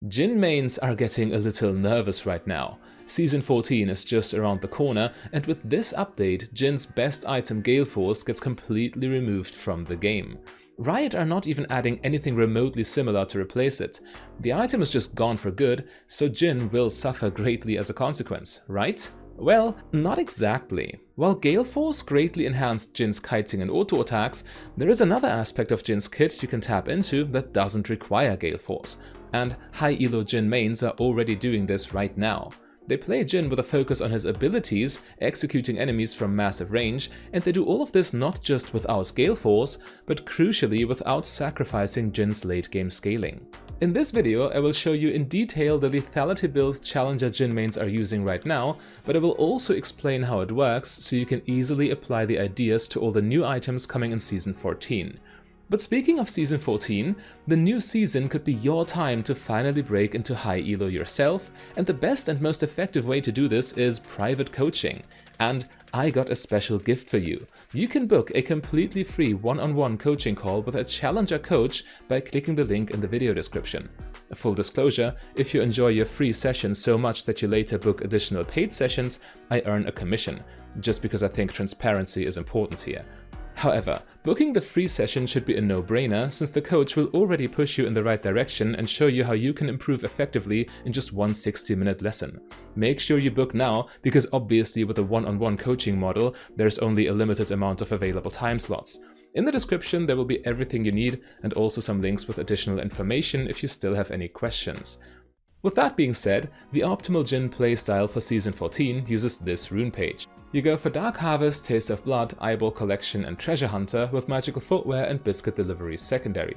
Jhin mains are getting a little nervous right now. Season 14 is just around the corner, and with this update, Jhin's best item Gale Force gets completely removed from the game. Riot are not even adding anything remotely similar to replace it. The item is just gone for good, so Jhin will suffer greatly as a consequence, right? Well, not exactly. While Gale Force greatly enhanced Jhin's kiting and auto attacks, there is another aspect of Jhin's kit you can tap into that doesn't require Gale Force. And high elo Jhin mains are already doing this right now. They play Jhin with a focus on his abilities, executing enemies from massive range, and they do all of this not just without Gale Force, but crucially without sacrificing Jhin's late game scaling. In this video, I will show you in detail the lethality build challenger Jhin mains are using right now, but I will also explain how it works so you can easily apply the ideas to all the new items coming in Season 14. But speaking of Season 14, the new season could be your time to finally break into high elo yourself, and the best and most effective way to do this is private coaching. And I got a special gift for you. You can book a completely free one-on-one coaching call with a challenger coach by clicking the link in the video description. A full disclosure, if you enjoy your free sessions so much that you later book additional paid sessions, I earn a commission, just because I think transparency is important here. However, booking the free session should be a no-brainer, since the coach will already push you in the right direction and show you how you can improve effectively in just one 60-minute lesson. Make sure you book now, because obviously with a one-on-one coaching model, there's only a limited amount of available time slots. In the description there will be everything you need, and also some links with additional information if you still have any questions. With that being said, the optimal Jhin playstyle for Season 14 uses this rune page. You go for Dark Harvest, Taste of Blood, Eyeball Collection and Treasure Hunter with Magical Footwear and Biscuit Delivery secondary.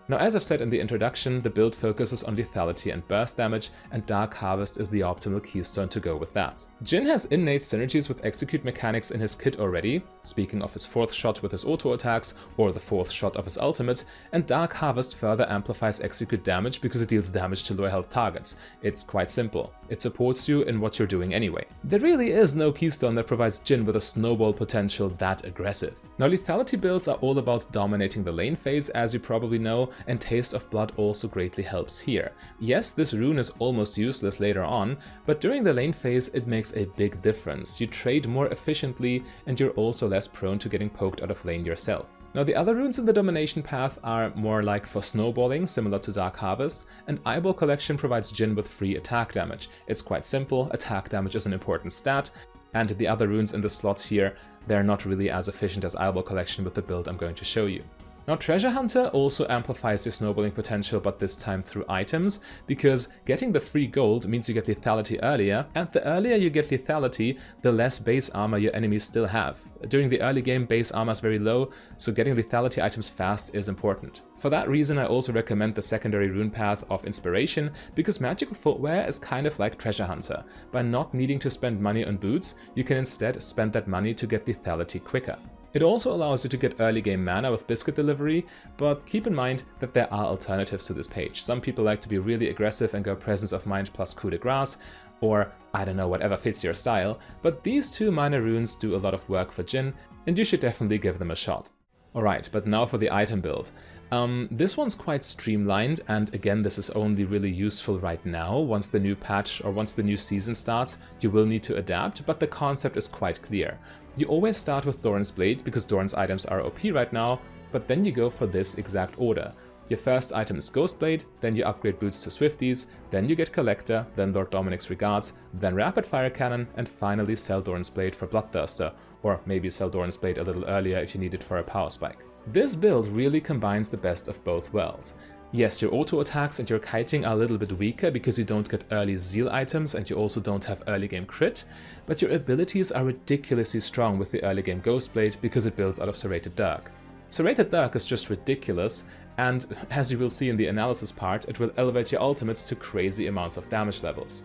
Now, as I've said in the introduction, the build focuses on lethality and burst damage, and Dark Harvest is the optimal keystone to go with that. Jhin has innate synergies with execute mechanics in his kit already, speaking of his 4th shot with his auto attacks or the 4th shot of his ultimate, and Dark Harvest further amplifies execute damage because it deals damage to low health targets. It's quite simple. It supports you in what you're doing anyway. There really is no keystone that provides Jhin with a snowball potential that aggressive. Now, lethality builds are all about dominating the lane phase, as you probably know, and Taste of Blood also greatly helps here. Yes, this rune is almost useless later on, but during the lane phase it makes a big difference. You trade more efficiently, and you're also less prone to getting poked out of lane yourself. Now, the other runes in the domination path are more like for snowballing, similar to Dark Harvest, and Eyeball Collection provides Jhin with free attack damage. It's quite simple, attack damage is an important stat, and the other runes in the slots here, they're not really as efficient as Eyeball Collection with the build I'm going to show you. Now, Treasure Hunter also amplifies your snowballing potential, but this time through items, because getting the free gold means you get lethality earlier, and the earlier you get lethality, the less base armor your enemies still have. During the early game, base armor is very low, so getting lethality items fast is important. For that reason, I also recommend the secondary rune path of Inspiration, because Magical Footwear is kind of like Treasure Hunter. By not needing to spend money on boots, you can instead spend that money to get lethality quicker. It also allows you to get early game mana with Biscuit Delivery, but keep in mind that there are alternatives to this page. Some people like to be really aggressive and go Presence of Mind plus Coup de Grace, or I don't know, whatever fits your style, but these two minor runes do a lot of work for Jhin, and you should definitely give them a shot. Alright, but now for the item build. This one's quite streamlined, and again, this is only really useful right now. Once the new patch or once the new season starts, you will need to adapt, but the concept is quite clear. You always start with Doran's Blade, because Doran's items are OP right now, but then you go for this exact order. Your first item is Ghostblade, then you upgrade boots to Swifties, then you get Collector, then Lord Dominic's Regards, then Rapid Fire Cannon, and finally sell Doran's Blade for Bloodthirster, or maybe sell Doran's Blade a little earlier if you need it for a power spike. This build really combines the best of both worlds. Yes, your auto attacks and your kiting are a little bit weaker because you don't get early Zeal items and you also don't have early game crit, but your abilities are ridiculously strong with the early game Ghostblade because it builds out of Serrated Dirk. Serrated Dirk is just ridiculous, and as you will see in the analysis part, it will elevate your ultimates to crazy amounts of damage levels.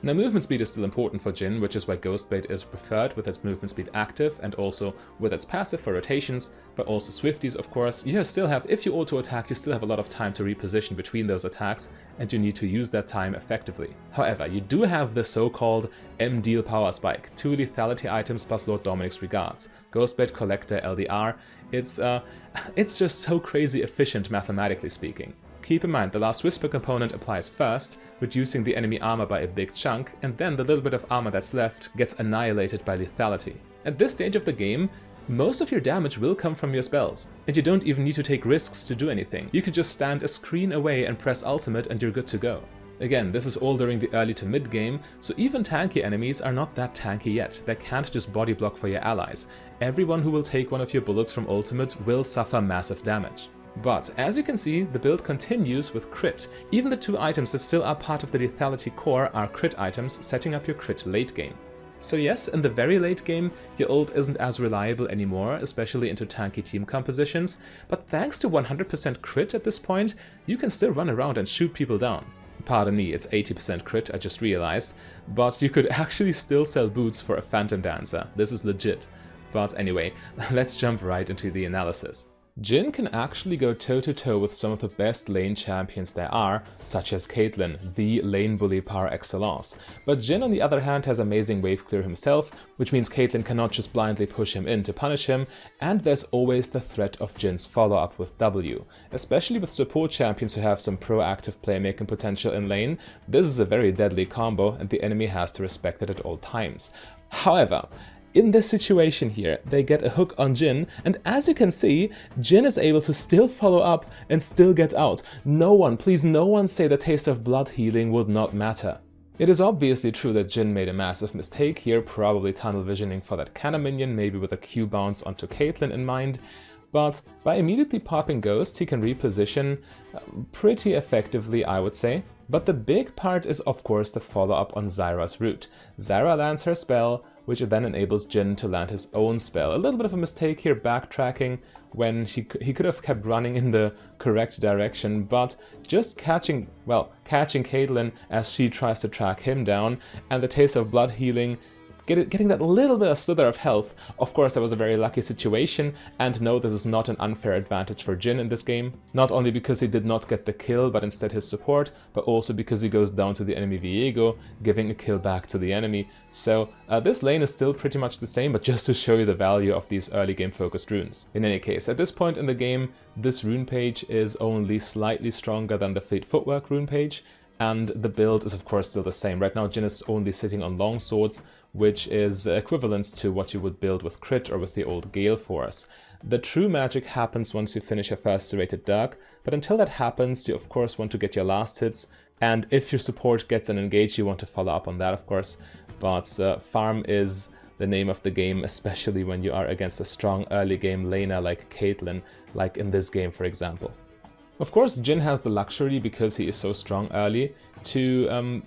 Now, movement speed is still important for Jhin, which is why Ghostblade is preferred with its movement speed active and also with its passive for rotations, but also Swifties, of course. You still have, if you auto-attack, you still have a lot of time to reposition between those attacks, and you need to use that time effectively. However, you do have the so-called M-Deal Power Spike, 2 lethality items plus Lord Dominic's Regards. Ghostblade, Collector, LDR, it's just so crazy efficient mathematically speaking. Keep in mind, the Last Whisper component applies first, reducing the enemy armor by a big chunk, and then the little bit of armor that's left gets annihilated by lethality. At this stage of the game, most of your damage will come from your spells, and you don't even need to take risks to do anything. You could just stand a screen away and press ultimate and you're good to go. Again, this is all during the early to mid game, so even tanky enemies are not that tanky yet. They can't just body block for your allies. Everyone who will take one of your bullets from ultimate will suffer massive damage. But as you can see, the build continues with crit. Even the 2 items that still are part of the lethality core are crit items, setting up your crit late game. So yes, in the very late game, your ult isn't as reliable anymore, especially into tanky team compositions, but thanks to 100% crit at this point, you can still run around and shoot people down. Pardon me, it's 80% crit, I just realized, but you could actually still sell boots for a Phantom Dancer. This is legit. But anyway, let's jump right into the analysis. Jhin can actually go toe-to-toe with some of the best lane champions there are, such as Caitlyn, the lane bully par excellence. But Jhin on the other hand has amazing wave clear himself, which means Caitlyn cannot just blindly push him in to punish him, and there's always the threat of Jhin's follow-up with W. Especially with support champions who have some proactive playmaking potential in lane, this is a very deadly combo and the enemy has to respect it at all times. However, in this situation here, they get a hook on Jhin, and as you can see, Jhin is able to still follow up and still get out. No one, please no one say the taste of blood healing would not matter. It is obviously true that Jhin made a massive mistake here, probably tunnel visioning for that cannon minion, maybe with a Q bounce onto Caitlyn in mind, but by immediately popping Ghost, he can reposition pretty effectively, I would say. But the big part is of course the follow-up on Zyra's root. Zyra lands her spell, which then enables Jhin to land his own spell. A little bit of a mistake here backtracking when he could have kept running in the correct direction, but just catching Caitlyn as she tries to track him down, and the taste of blood healing, getting that little bit of slither of health. Of course, that was a very lucky situation, and no, this is not an unfair advantage for Jhin in this game. Not only because he did not get the kill, but instead his support, but also because he goes down to the enemy Viego, giving a kill back to the enemy. So this lane is still pretty much the same, but just to show you the value of these early game focused runes. In any case, at this point in the game, this rune page is only slightly stronger than the Fleet Footwork rune page, and the build is of course still the same. Right now Jhin is only sitting on long swords, which is equivalent to what you would build with crit or with the old Gale Force. The true magic happens once you finish your first serrated Dirk, but until that happens you of course want to get your last hits, and if your support gets an engage you want to follow up on that of course, but farm is the name of the game, especially when you are against a strong early game laner like Caitlyn, like in this game for example. Of course Jhin has the luxury, because he is so strong early, to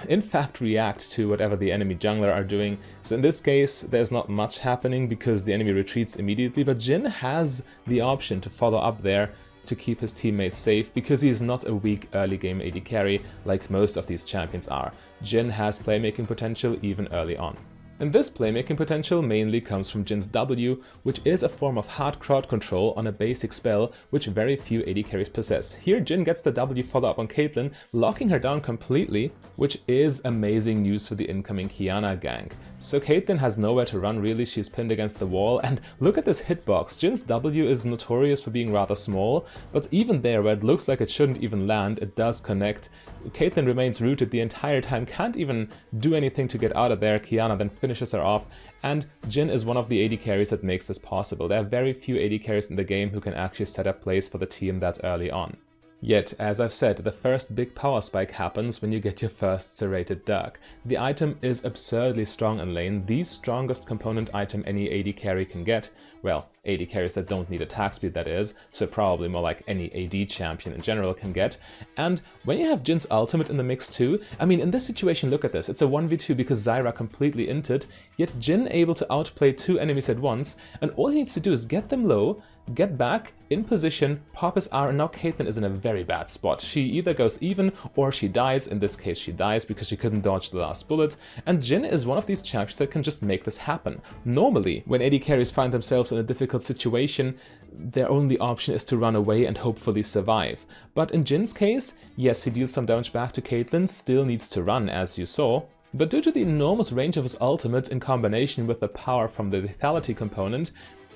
in fact react to whatever the enemy jungler are doing. So in this case there's not much happening because the enemy retreats immediately, but Jhin has the option to follow up there to keep his teammates safe, because he is not a weak early game AD carry like most of these champions are. Jhin has playmaking potential even early on. And this playmaking potential mainly comes from Jhin's W, which is a form of hard crowd control on a basic spell which very few AD carries possess. Here Jhin gets the W follow-up on Caitlyn, locking her down completely, which is amazing news for the incoming Qiyana gank. So Caitlyn has nowhere to run really, she's pinned against the wall, and look at this hitbox. Jhin's W is notorious for being rather small, but even there where it looks like it shouldn't even land, it does connect. Caitlyn remains rooted the entire time, can't even do anything to get out of there. Qiyana then finishes her off, and Jhin is one of the AD carries that makes this possible. There are very few AD carries in the game who can actually set up plays for the team that early on. Yet, as I've said, the first big power spike happens when you get your first serrated Dirk. The item is absurdly strong in lane, the strongest component item any AD carry can get. Well, AD carries that don't need attack speed, that is, so probably more like any AD champion in general can get. And when you have Jhin's ultimate in the mix too, I mean in this situation look at this, it's a 1v2 because Zyra completely inted, yet Jhin able to outplay 2 enemies at once, and all he needs to do is get them low, get back, in position, pop his R, and now Caitlyn is in a very bad spot. She either goes even or she dies. In this case she dies because she couldn't dodge the last bullet, and Jhin is one of these champions that can just make this happen. Normally, when AD carries find themselves in a difficult situation, their only option is to run away and hopefully survive. But in Jin's case, yes, he deals some damage back to Caitlyn, still needs to run as you saw, but due to the enormous range of his ultimate in combination with the power from the lethality component,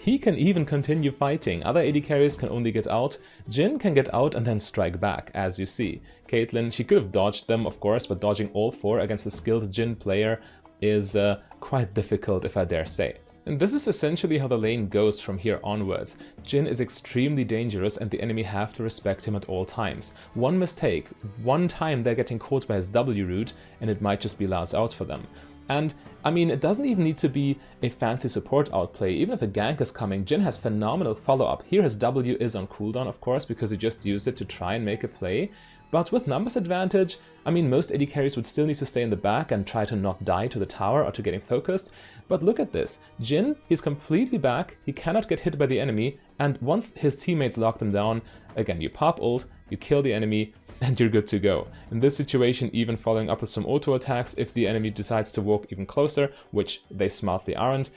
he can even continue fighting. Other AD carries can only get out. Jhin can get out and then strike back, as you see. Caitlyn, she could have dodged them, of course, but dodging all 4 against a skilled Jhin player is quite difficult, if I dare say. And this is essentially how the lane goes from here onwards. Jhin is extremely dangerous and the enemy have to respect him at all times. One mistake, one time they're getting caught by his W root, and it might just be last out for them. And, I mean, it doesn't even need to be a fancy support outplay. Even if a gank is coming, Jhin has phenomenal follow-up. Here his W is on cooldown, of course, because he just used it to try and make a play. But with numbers advantage, I mean, most AD carries would still need to stay in the back and try to not die to the tower or to getting focused. But look at this. Jhin, he's completely back, he cannot get hit by the enemy, and once his teammates lock them down, again, you pop ult, you kill the enemy, and you're good to go. In this situation, even following up with some auto attacks if the enemy decides to walk even closer, which they smartly aren't.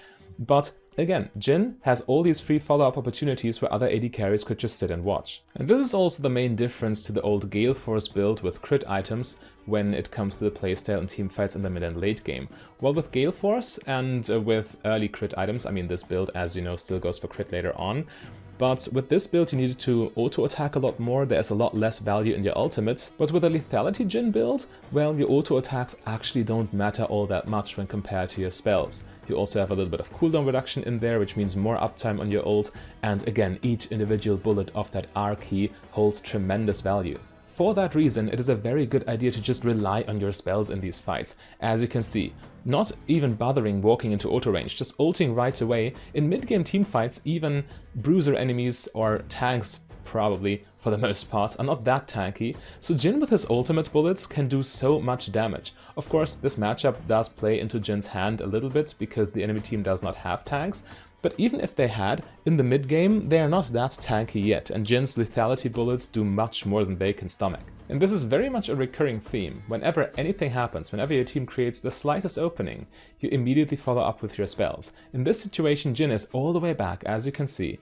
But again, Jhin has all these free follow-up opportunities where other AD carries could just sit and watch. And this is also the main difference to the old Gale Force build with crit items when it comes to the playstyle and teamfights in the mid and late game. Well, with Gale Force and with early crit items, I mean, this build, as you know, still goes for crit later on. But with this build you needed to auto-attack a lot more, there's a lot less value in your ultimates. But with a lethality Jhin build, well, your auto-attacks actually don't matter all that much when compared to your spells. You also have a little bit of cooldown reduction in there, which means more uptime on your ult, and again, each individual bullet of that R key holds tremendous value. For that reason, it is a very good idea to just rely on your spells in these fights. As you can see, not even bothering walking into auto range, just ulting right away. In mid-game teamfights, even bruiser enemies or tanks, probably for the most part, are not that tanky, so Jhin with his ultimate bullets can do so much damage. Of course, this matchup does play into Jin's hand a little bit because the enemy team does not have tanks, but even if they had, in the mid-game, they are not that tanky yet, and Jin's lethality bullets do much more than they can stomach. And this is very much a recurring theme. Whenever anything happens, whenever your team creates the slightest opening, you immediately follow up with your spells. In this situation, Jhin is all the way back, as you can see,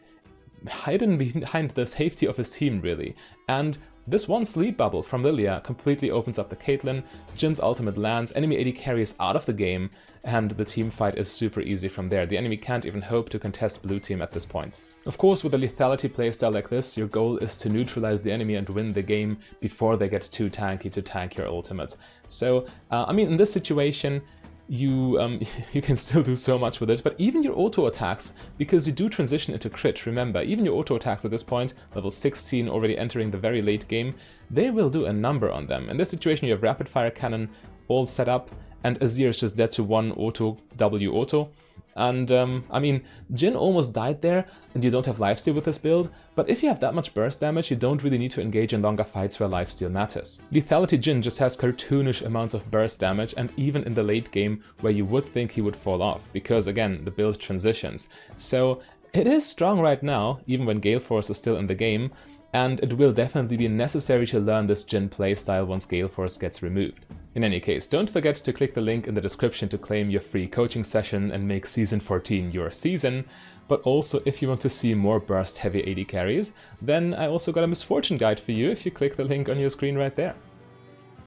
hidden behind the safety of his team, really. And this one sleep bubble from Lilia completely opens up the Caitlyn, Jin's ultimate lands, enemy AD carries out of the game, and the team fight is super easy from there. The enemy can't even hope to contest blue team at this point. Of course, with a lethality playstyle like this, your goal is to neutralize the enemy and win the game before they get too tanky to tank your ultimate. So, I mean, in this situation, you can still do so much with it, but even your auto attacks, because you do transition into crit, remember, even your auto attacks at this point, level 16 already entering the very late game, they will do a number on them. In this situation you have rapid fire cannon all set up, and Azir is just dead to one auto, W auto. And I mean, Jhin almost died there, and you don't have lifesteal with this build, but if you have that much burst damage, you don't really need to engage in longer fights where lifesteal matters. Lethality Jhin just has cartoonish amounts of burst damage, and even in the late game where you would think he would fall off, because again, the build transitions. So it is strong right now, even when Gale Force is still in the game, and it will definitely be necessary to learn this Jhin playstyle once Gale Force gets removed. In any case, don't forget to click the link in the description to claim your free coaching session and make Season 14 your season. But also, if you want to see more burst-heavy AD carries, then I also got a Misfortune guide for you if you click the link on your screen right there.